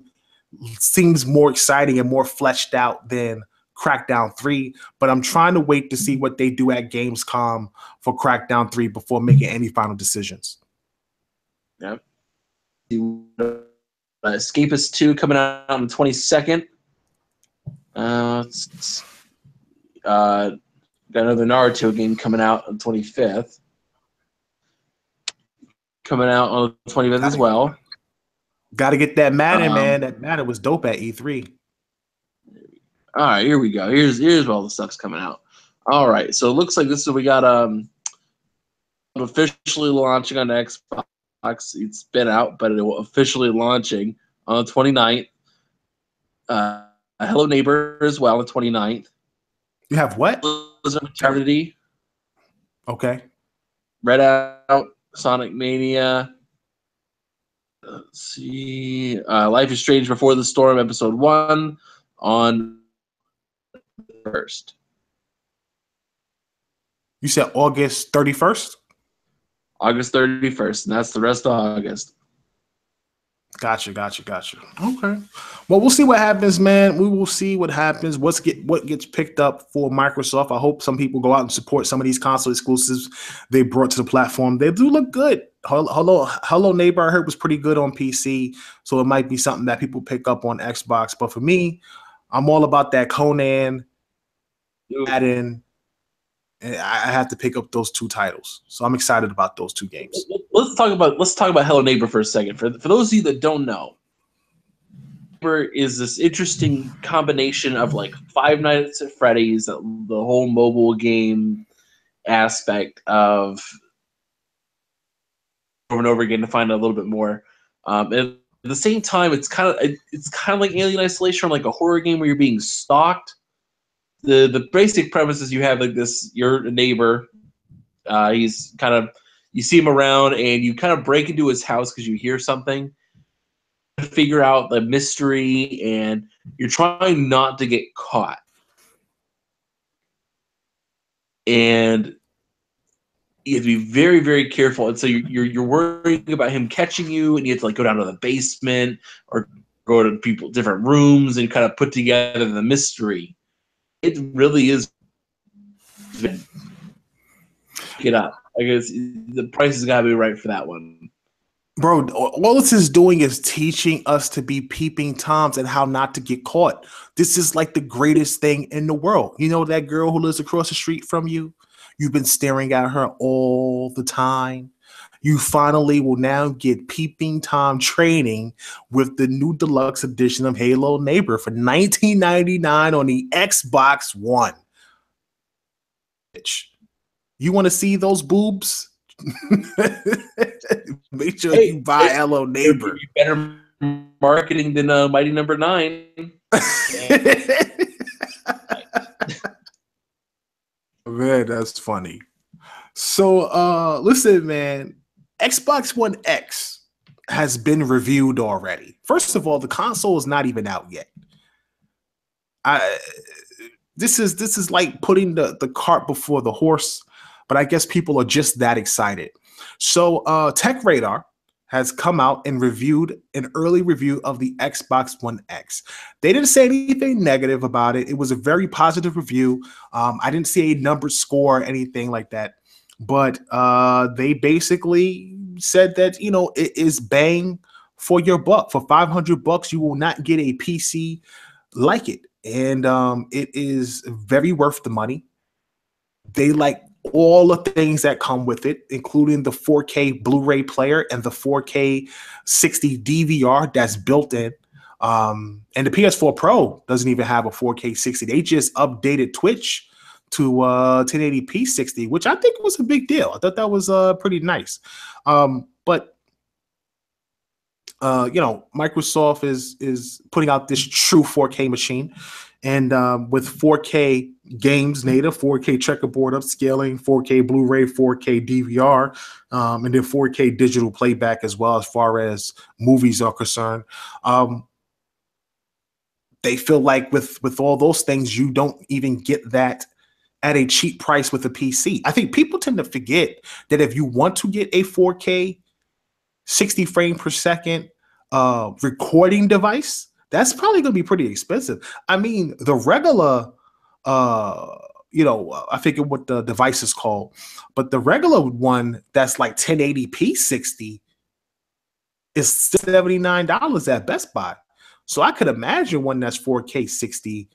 seems more exciting and more fleshed out than Crackdown 3, but I'm trying to wait to see what they do at Gamescom for Crackdown 3 before making any final decisions. Yep. Escapist 2 coming out on the 22nd. Got another Naruto game coming out on the 25th. Coming out on the 25th as well. Got to get that Madden, man. That Madden was dope at E3. All right, here we go. Here's where all the stuff's coming out. All right, so it looks like this is what we got officially launching on Xbox. It's been out, but it will officially launching on the 29th. Hello Neighbor as well on the 29th. You have what? Eternity. Okay. Red Out, Sonic Mania. Let's see. Life is Strange Before the Storm, Episode 1 on the 1st. You said August 31st? August 31st, and that's the rest of August. Gotcha. Okay. Well, we'll see what happens, man. We will see what happens. What gets picked up for Microsoft. I hope some people go out and support some of these console exclusives they brought to the platform. They do look good. Hello Neighbor, I heard was pretty good on PC, so it might be something that people pick up on Xbox. But for me, I'm all about that Conan, Madden. And I have to pick up those two titles, so I'm excited about those two games. Let's talk about Hello Neighbor for a second. For those of you that don't know, Neighbor is this interesting combination of like Five Nights at Freddy's, the whole mobile game aspect of over and over again to find out a little bit more. At the same time, it's kind of like Alien Isolation, or like a horror game where you're being stalked. The basic premise is you have like this, you're a neighbor, He's kind of, you see him around, and you kind of break into his house because you hear something, figure out the mystery, and you're trying not to get caught. And you have to be very, very careful. And so you're worrying about him catching you, and you have to like go down to the basement or go to different rooms and kind of put together the mystery. It really is. Get up. I guess the price has got to be right for that one. Bro, all this is doing is teaching us to be peeping toms and how not to get caught. This is like the greatest thing in the world. You know that girl who lives across the street from you? You've been staring at her all the time. You finally will now get peeping Tom training with the new deluxe edition of Halo Neighbor for $19.99 on the Xbox One. You want to see those boobs? Make sure you buy Halo Neighbor. Better marketing than Mighty Number 9. Man, that's funny. So, listen, man, Xbox One X has been reviewed already. First of all, the console is not even out yet. This is like putting the cart before the horse, but I guess people are just that excited. So, Tech Radar has come out and reviewed an early review of the Xbox One X. They didn't say anything negative about it. It was a very positive review. I didn't see a numbered score or anything like that, but they basically said that, you know, it is bang for your buck. For $500, you will not get a PC like it. And it is very worth the money. They like all the things that come with it, including the 4K Blu-ray player and the 4K 60 DVR that's built in. And the PS4 Pro doesn't even have a 4K 60. They just updated Twitch to 1080p 60, which I think was a big deal. I thought that was pretty nice. But you know, Microsoft is putting out this true 4K machine, and with 4K games native, 4K checkerboard upscaling, 4K Blu-ray, 4K DVR, and then 4K digital playback as well as far as movies are concerned. They feel like with all those things, you don't even get that at a cheap price with a PC. I think people tend to forget that if you want to get a 4K 60 frame per second recording device, that's probably going to be pretty expensive. I mean, the regular, you know, I forget what the device is called, but the regular one that's like 1080p 60 is $79 at Best Buy. So I could imagine one that's 4K 60.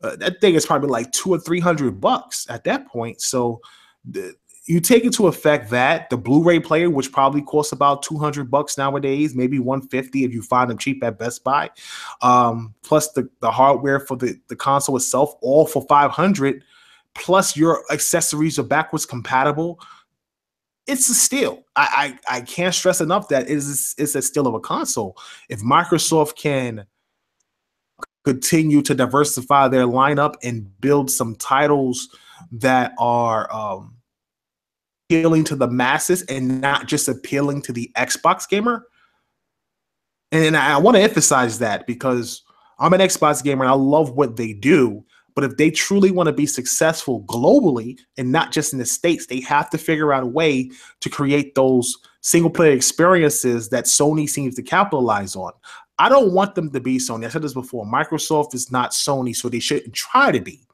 That thing is probably like $200 or $300 at that point. So you take into effect that the Blu-ray player, which probably costs about $200 nowadays, maybe $150 if you find them cheap at Best Buy, plus the hardware for the console itself, all for $500, plus your accessories are backwards compatible. It's a steal. I can't stress enough that it's a steal of a console. If Microsoft can continue to diversify their lineup and build some titles that are appealing to the masses and not just appealing to the Xbox gamer. And I want to emphasize that because I'm an Xbox gamer and I love what they do. But if they truly want to be successful globally and not just in the States, they have to figure out a way to create those single player experiences that Sony seems to capitalize on. I don't want them to be Sony. I said this before. Microsoft is not Sony, so they shouldn't try to be.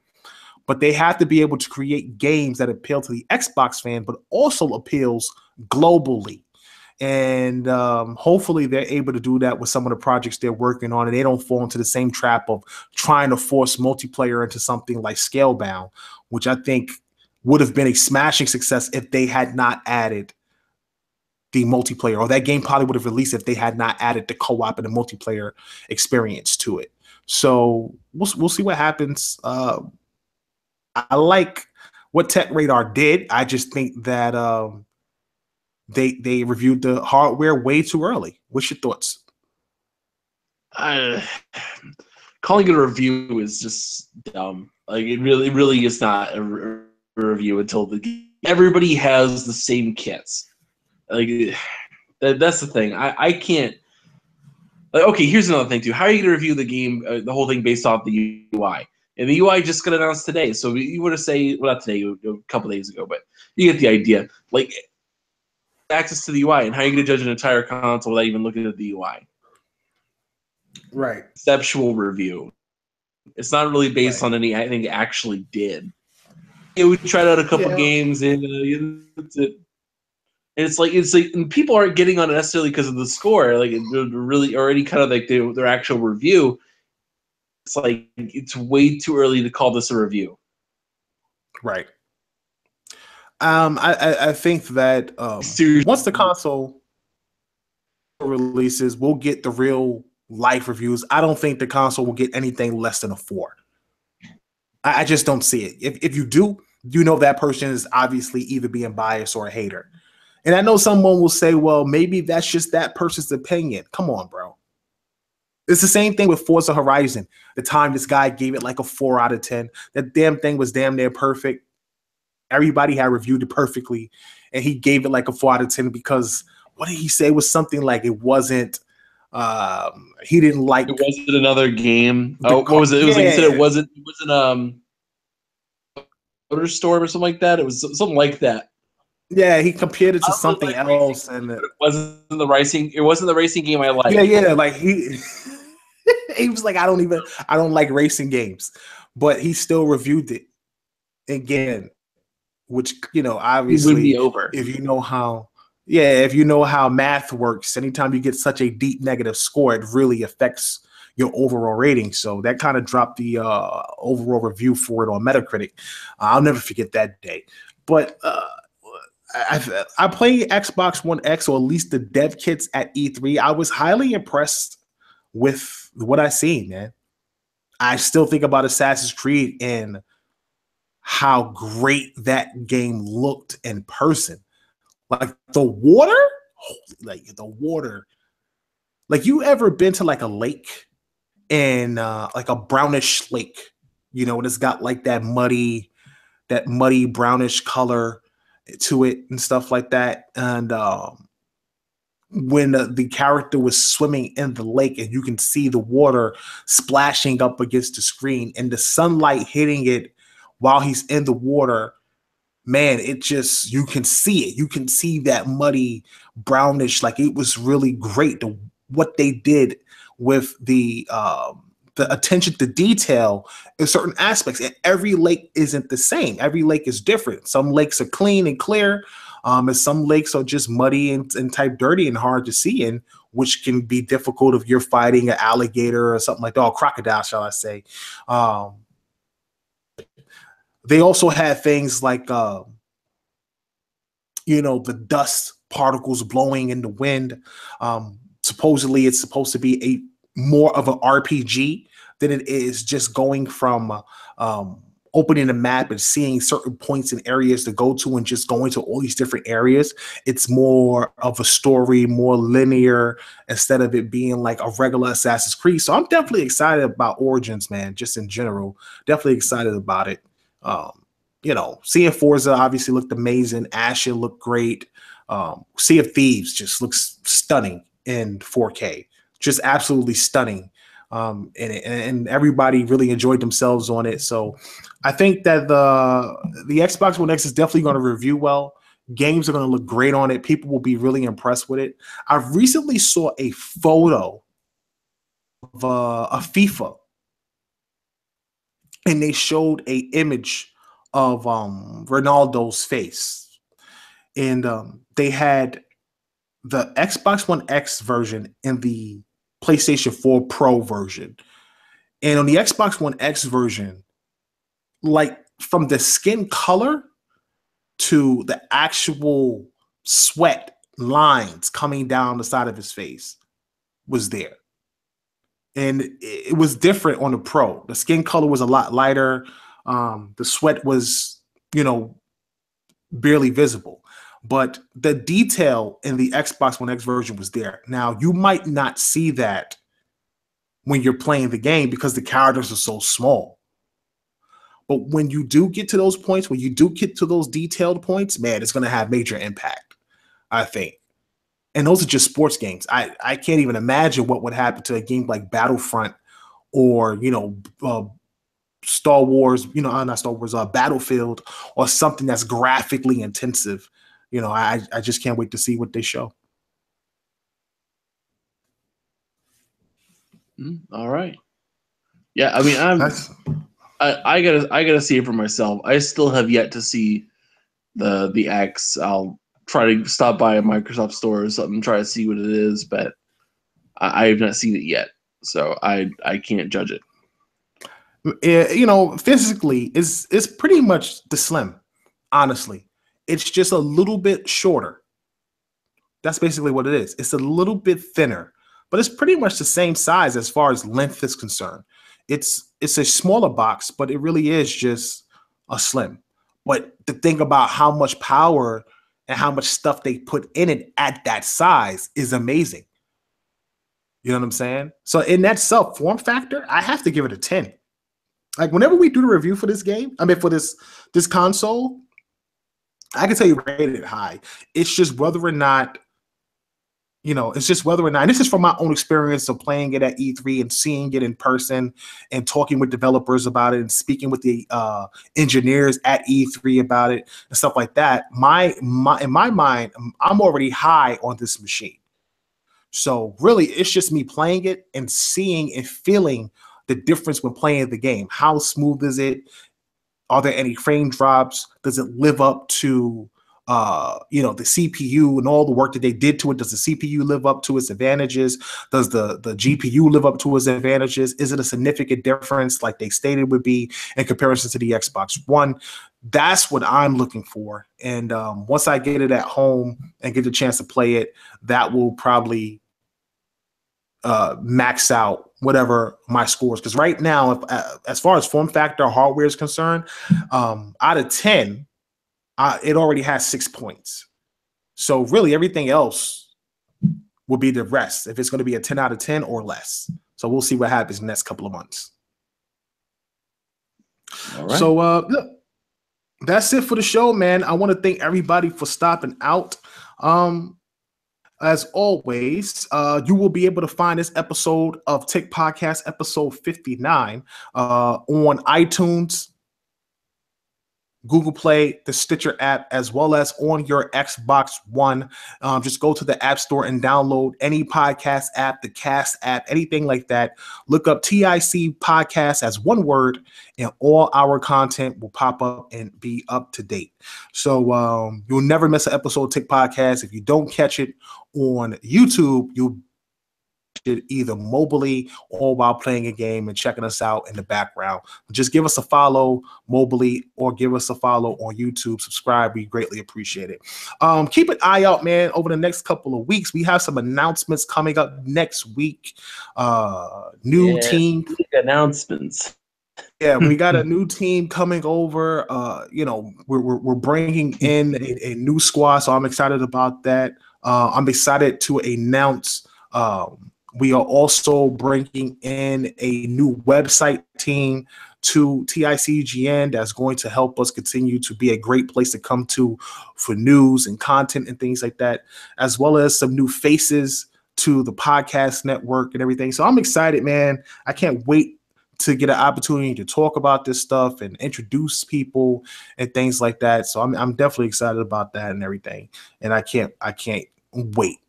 But they have to be able to create games that appeal to the Xbox fan, but also appeals globally. And hopefully they're able to do that with some of the projects they're working on, and they don't fall into the same trap of trying to force multiplayer into something like Scalebound, which I think would have been a smashing success if they had not added the multiplayer, or that game probably would have released if they had not added the co-op and the multiplayer experience to it. So we'll see what happens. I like what Tech Radar did. I just think that they reviewed the hardware way too early. What's your thoughts? Calling it a review is just dumb. Like it really is not a review until the everybody has the same kits. Like that's the thing. I can't. Like, okay, here's another thing too. How are you gonna review the game, the whole thing based off the UI? And the UI just got announced today, so you were to say, well, not today, a couple days ago, but you get the idea. Like access to the UI, and how are you gonna judge an entire console without even looking at the UI? Right. Conceptual review. It's not really based on anything it actually did. Yeah, we tried out a couple games, and it's like and people aren't getting on it necessarily because of the score, like they're really already kind of like their actual review. It's like it's way too early to call this a review. Right. I think that once the console releases, we'll get the real life reviews. I don't think the console will get anything less than a 4. I just don't see it. If you do, you know that person is obviously either being biased or a hater. And I know someone will say, well, maybe that's just that person's opinion. Come on, bro. It's the same thing with Forza Horizon. The time this guy gave it like a 4 out of 10. That damn thing was damn near perfect. Everybody had reviewed it perfectly. And he gave it like a 4 out of 10 because what did he say? It was something like it wasn't he didn't like it wasn't another game. Oh, what was it? It was like he said it wasn't Motorstorm or something like that. It was something like that. Yeah, he compared it to something else, and it wasn't the racing. It wasn't the racing game I liked. Yeah, like he was like, I don't like racing games, but he still reviewed it again, which obviously would be over if you know how. Yeah, if you know how math works, anytime you get such a deep negative score, it really affects your overall rating. So that kind of dropped the overall review for it on Metacritic. I'll never forget that day. But I played Xbox One X, or at least the dev kits at E3. I was highly impressed with what I seen, man. I still think about Assassin's Creed and how great that game looked in person. Like the water, like you ever been to like a lake and like a brownish lake, and it's got like that muddy brownish color to it and stuff like that. And when the character was swimming in the lake and you can see the water splashing up against the screen and the sunlight hitting it while he's in the water, man, it just, you can see it. You can see that muddy brownish, like it was really great. What they did with the attention to detail in certain aspects. And every lake isn't the same. Every lake is different. Some lakes are clean and clear, and some lakes are just muddy and type dirty and hard to see in, which can be difficult if you're fighting an alligator or something like that, or crocodile, shall I say. They also had things like, the dust particles blowing in the wind. Supposedly, it's supposed to be a more of an RPG than it is just going from opening a map and seeing certain points and areas to go to and just going to all these different areas. It's more of a story, more linear, instead of it being like a regular Assassin's Creed. So I'm definitely excited about Origins, man, just in general. Definitely excited about it. Seeing Forza obviously looked amazing. Ashen looked great. Sea of Thieves just looks stunning in 4K. Just absolutely stunning. And everybody really enjoyed themselves on it. So I think that the Xbox One X is definitely going to review well. Games are going to look great on it. People will be really impressed with it. I recently saw a photo of a FIFA, and they showed a image of Ronaldo's face, and they had the Xbox One X version and the PlayStation 4 Pro version. And on the Xbox One X version, like from the skin color to the actual sweat lines coming down the side of his face was there. And it was different on the Pro. The skin color was a lot lighter. The sweat was, barely visible. But the detail in the Xbox One X version was there. Now, you might not see that when you're playing the game because the characters are so small. But when you do get to those points, when you do get to those detailed points, man, it's going to have major impact, I think. And those are just sports games. I can't even imagine what would happen to a game like Battlefront or, Star Wars, not Star Wars, Battlefield, or something that's graphically intensive. I just can't wait to see what they show. All right. Yeah, I mean, I gotta see it for myself. I still have yet to see the X. I'll try to stop by a Microsoft store or something, try to see what it is, but I have not seen it yet, so I can't judge it. Physically, it's pretty much the Slim. Honestly, it's just a little bit shorter. That's basically what it is. It's a little bit thinner, but it's pretty much the same size as far as length is concerned. It's a smaller box, but it really is just a Slim. But the thing about how much power and how much stuff they put in it at that size is amazing. You know what I'm saying? So in that form factor, I have to give it a 10. Like whenever we do the review for this game, for this console, I can tell you rate it high. It's just whether or not, and this is from my own experience of playing it at E3 and seeing it in person and talking with developers about it and speaking with the engineers at E3 about it and stuff like that. In my mind, I'm already high on this machine. So really, it's just me playing it and seeing and feeling the difference when playing the game. How smooth is it? Are there any frame drops? Does it live up to the CPU and all the work that they did to it? Does the CPU live up to its advantages? Does the GPU live up to its advantages? Is it a significant difference like they stated would be in comparison to the Xbox One? That's what I'm looking for. And once I get it at home and get the chance to play it, that will probably max out whatever my scores. Because right now, as far as form factor hardware is concerned, out of 10, it already has 6 points. So really everything else will be the rest if it's going to be a 10 out of 10 or less. So we'll see what happens in the next couple of months. All right. So look, that's it for the show, man. I want to thank everybody for stopping out. As always, you will be able to find this episode of Tick Podcast, episode 59, on iTunes, Google Play, the Stitcher app, as well as on your Xbox One. Just go to the App Store and download any podcast app, the Cast app, anything like that. Look up TIC Podcast as one word, and all our content will pop up and be up to date. So you'll never miss an episode of Tick Podcast. If you don't catch it on YouTube, you'll it either mobily or while playing a game and checking us out in the background. Just give us a follow mobily or give us a follow on YouTube. Subscribe. We greatly appreciate it. Keep an eye out, man, over the next couple of weeks. We have some announcements coming up next week. New team announcements. Yeah, we got a new team coming over. We're bringing in a new squad, so I'm excited about that. I'm excited to announce we are also bringing in a new website team to TICGN that's going to help us continue to be a great place to come to for news and content and things like that, as well as some new faces to the podcast network and everything. So I'm excited, man. I can't wait to get an opportunity to talk about this stuff and introduce people and things like that. So I'm definitely excited about that and everything. And I can't wait.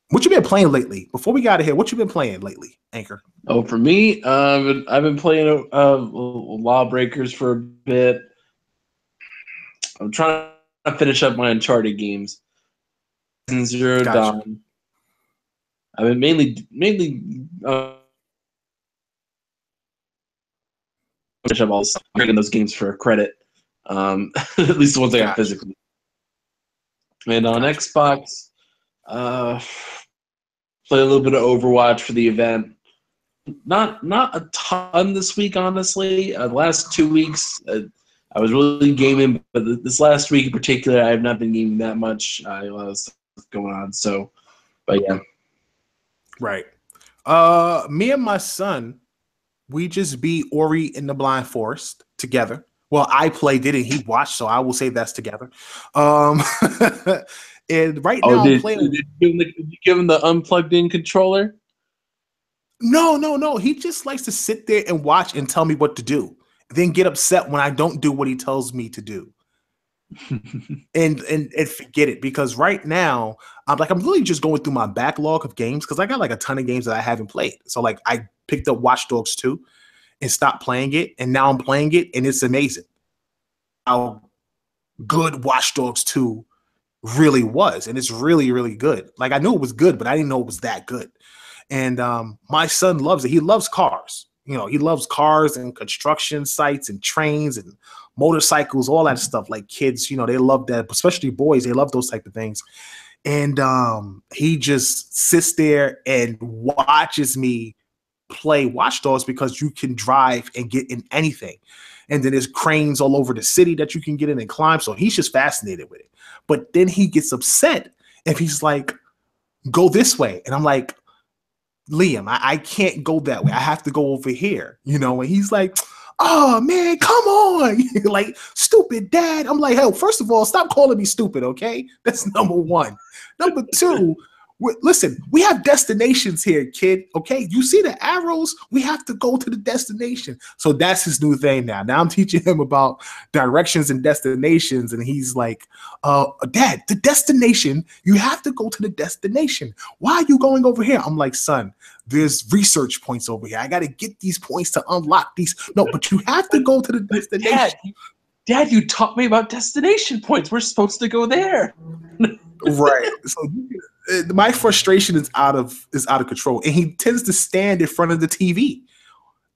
What you been playing lately? Before we got out of here, what you been playing lately, Anchor? Oh, for me, I've been playing Lawbreakers for a bit. I'm trying to finish up my Uncharted games. Zero Dawn. I've been mainly finish up all this, bringing those games for credit. At least the ones I got physically. And on Xbox, play a little bit of Overwatch for the event. Not a ton this week, honestly. The last 2 weeks, I was really gaming, but this last week in particular, I have not been gaming that much. A lot of stuff going on. So, but yeah. Right. Me and my son We just beat Ori in the Blind Forest together. Well, I played it and he watched, so I will say that's together. Um, and right Oh, now I'm did playing. did you give him the unplugged in controller? No, no, no. He just likes to sit there and watch and tell me what to do, then get upset when I don't do what he tells me to do. And forget it, because right now I'm really just going through my backlog of games because I got like a ton of games that I haven't played. So like I picked up Watch Dogs 2 and stopped playing it, and now I'm playing it, and it's amazing how good Watch Dogs 2 really was. And it's really, really good. Like I knew it was good, but I didn't know it was that good. And my son loves it. He loves cars. You know, he loves cars and construction sites and trains and motorcycles, all that stuff. Like kids, you know, they love that, especially boys. They love those type of things. And he just sits there and watches me play Watch Dogs because you can drive and get in anything. And then there's cranes all over the city that you can get in and climb. So he's just fascinated with it. But then he gets upset if he's like, go this way. And I'm like, Liam, I can't go that way. I have to go over here, you know? And he's like, oh man, come on. Like, stupid dad. I'm like, hell, first of all, stop calling me stupid, okay? That's number one. Number two, listen, we have destinations here, kid, okay? You see the arrows? We have to go to the destination. So that's his new thing now. Now I'm teaching him about directions and destinations, and he's like, Dad, the destination, you have to go to the destination. Why are you going over here? I'm like, son, there's research points over here. I got to get these points to unlock these. No, but you have to go to the destination. Dad, you taught me about destination points. We're supposed to go there. Right. So my frustration is out of control, and he tends to stand in front of the TV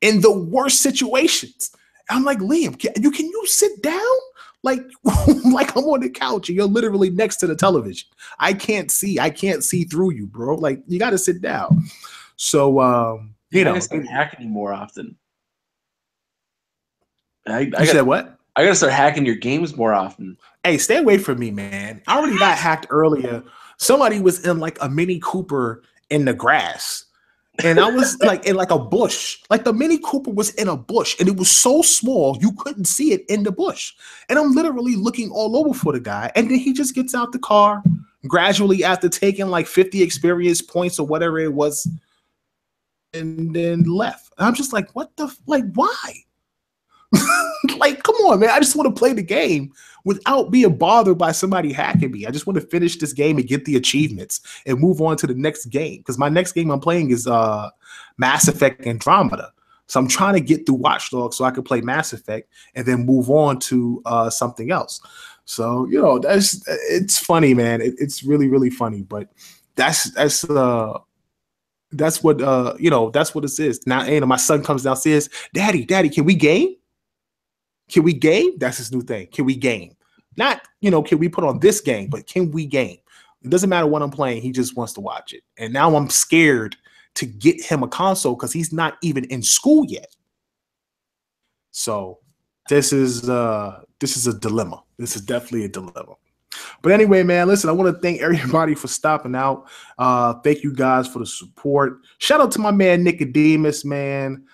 in the worst situations. I'm like, Liam, can you sit down? Like, like I'm on the couch and you're literally next to the television. I can't see through you, bro. Like, you got to sit down. So, you know, start hacking you more often. You said what? I gotta start hacking your games more often. Hey, stay away from me, man. I already got hacked earlier. Somebody was in like a Mini Cooper in the grass. And I was like in like a bush. Like the Mini Cooper was in a bush, and it was so small you couldn't see it in the bush. And I'm literally looking all over for the guy. And then he just gets out the car gradually after taking like 50 experience points or whatever it was, and then left. And I'm just like, what the why? Like, come on, man. I just want to play the game without being bothered by somebody hacking me. I just want to finish this game and get the achievements and move on to the next game. Because my next game I'm playing is Mass Effect Andromeda. So I'm trying to get through Watch Dogs so I can play Mass Effect and then move on to something else. So, you know, it's funny, man. It's really, really funny. But that's what you know, that's what it is. Now, you know, my son comes downstairs, Daddy, can we game? Can we game? That's his new thing. Can we game? Not, you know, can we put on this game, but can we game? It doesn't matter what I'm playing. He just wants to watch it. And now I'm scared to get him a console because he's not even in school yet. So this is a dilemma. This is definitely a dilemma. But anyway, man, listen, I want to thank everybody for stopping out. Thank you guys for the support. Shout out to my man Nicodemus, man.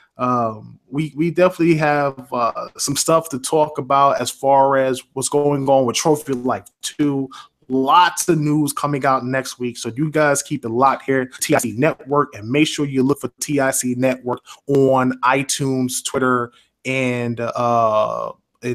We definitely have some stuff to talk about as far as what's going on with Trophy Life 2. Lots of news coming out next week. So you guys keep it locked here, TIC Network, and make sure you look for TIC Network on iTunes, Twitter, and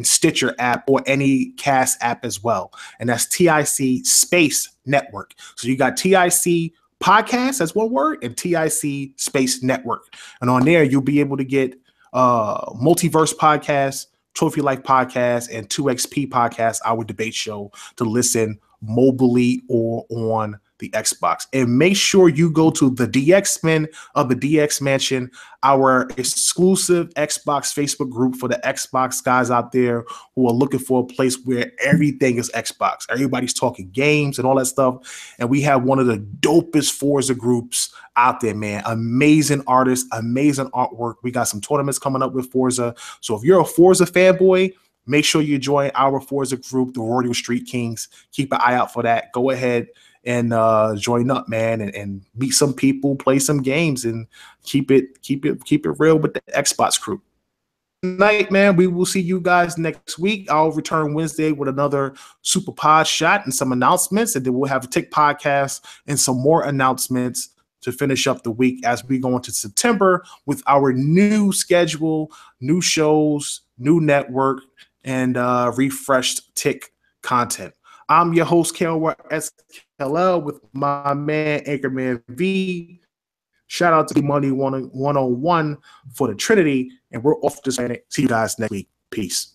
Stitcher app or any cast app as well. And that's TIC Space Network. So you got TIC Podcast, that's one word, and TIC Space Network. And on there, you'll be able to get Multiverse Podcast, Trophy Life Podcast, and 2XP Podcast, our debate show, to listen mobilely or on the Xbox. And make sure you go to the DX Men of the DX Mansion, our exclusive Xbox Facebook group for the Xbox guys out there who are looking for a place where everything is Xbox. Everybody's talking games and all that stuff. And we have one of the dopest Forza groups out there, man. Amazing artists, amazing artwork. We got some tournaments coming up with Forza. So if you're a Forza fanboy, make sure you join our Forza group, the Royal Street Kings. Keep an eye out for that. Go ahead and join up, man, and meet some people, play some games, and keep it real with the Xbox crew. Night, man. We will see you guys next week. I'll return Wednesday with another Super Pod shot and some announcements, and then we'll have a Tick podcast and some more announcements to finish up the week as we go into September with our new schedule, new shows, new network, and refreshed Tick content. I'm your host, KLY SKL, with my man, Anchorman V. Shout out to Money 101 for the Trinity, and we're off this planet. See you guys next week. Peace.